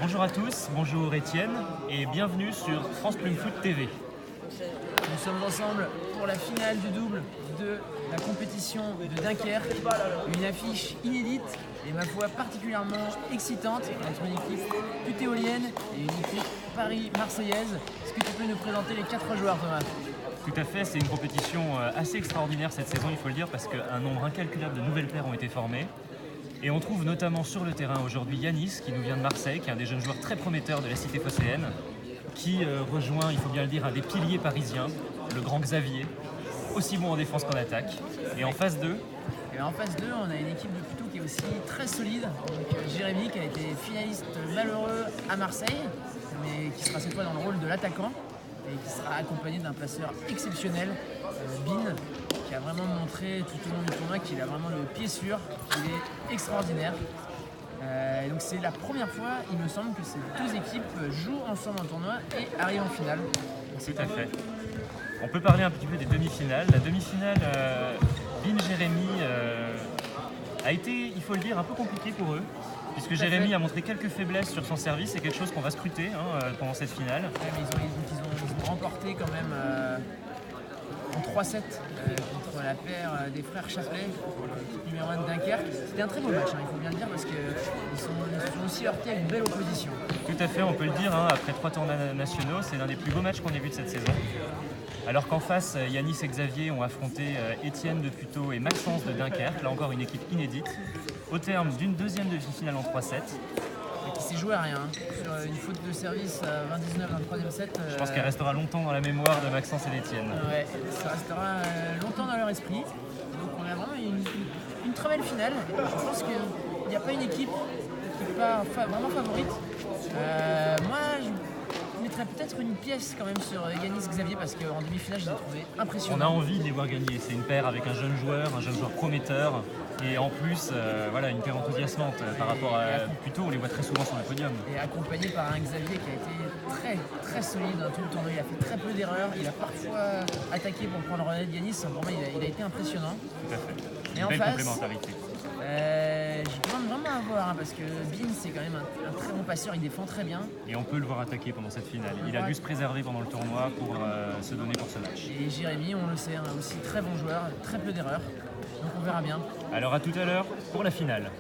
Bonjour à tous, bonjour Étienne et bienvenue sur France Plume Foot TV. Nous sommes ensemble pour la finale du double de la compétition de Dunkerque, une affiche inédite et ma foi particulièrement excitante entre une équipe putéolienne et une équipe Paris-Marseillaise. Est-ce que tu peux nous présenter les 4 joueurs, Thomas ? Tout à fait, c'est une compétition assez extraordinaire cette saison, il faut le dire, parce qu'un nombre incalculable de nouvelles paires ont été formées. Et on trouve notamment sur le terrain aujourd'hui Yanis, qui nous vient de Marseille, qui est un des jeunes joueurs très prometteurs de la cité phocéenne, qui rejoint, il faut bien le dire, un des piliers parisiens, le grand Xavier, aussi bon en défense qu'en attaque. Et en phase 2, on a une équipe de Puteaux qui est aussi très solide. Donc, Jérémy qui a été finaliste malheureux à Marseille, mais qui sera cette fois dans le rôle de l'attaquant et qui sera accompagné d'un passeur exceptionnel, Bin, qui a vraiment montré tout au long du tournoi qu'il a vraiment le pied sûr, qu'il est extraordinaire. Et donc c'est la première fois, il me semble, que ces deux équipes jouent ensemble en tournoi et arrivent en finale. tout à fait. On peut parler un petit peu des demi-finales. La demi-finale, Bin-Jérémy a été, il faut le dire, un peu compliqué pour eux, puisque Jérémy a montré quelques faiblesses sur son service. C'est quelque chose qu'on va scruter pendant cette finale. Ouais, mais ils ont remporté quand même en 3-7 contre la paire des frères Chaplet, l'équipe numéro 1 de Dunkerque. C'était un très beau match, il faut bien le dire, parce qu'ils se sont aussi heurtés à une belle opposition. Tout à fait, on peut le dire, après 3 tournois nationaux, c'est l'un des plus beaux matchs qu'on ait vu de cette saison. Alors qu'en face, Yanis et Xavier ont affronté Étienne de Puteaux et Maxence de Dunkerque, là encore une équipe inédite, au terme d'une deuxième demi-finale en 3-7. Et qui s'est joué à rien, sur une faute de service à 29 dans le troisième set. Je pense qu'elle restera longtemps dans la mémoire de Maxence et d'Étienne. Ouais, ça restera longtemps dans leur esprit. Donc on a vraiment une très belle finale. Je pense qu'il n'y a pas une équipe qui n'est pas vraiment favorite. Moi, je mettrais peut-être une pièce quand même sur Yanis Xavier parce qu'en demi-finale, je l'ai trouvé impressionnant. On a envie de les voir gagner. C'est une paire avec un jeune joueur prometteur. Et en plus, voilà, une paire enthousiasmante par rapport à Puteaux, on les voit très souvent sur le podium. Et accompagné par un Xavier qui a été très très solide dans tout le tournoi. Il a fait très peu d'erreurs. Il a parfois attaqué pour prendre le relais de Yanis. Pour moi, il a été impressionnant. Tout à fait. Et Une en belle face, complémentarité. je demande vraiment à voir parce que Bin, c'est quand même un très bon passeur. Il défend très bien. Et on peut le voir attaquer pendant cette finale. Il a dû se préserver pendant le tournoi pour se donner pour ce match. Et Jérémy, on le sait, aussi très bon joueur, très peu d'erreurs. Donc on verra bien. Alors à tout à l'heure pour la finale.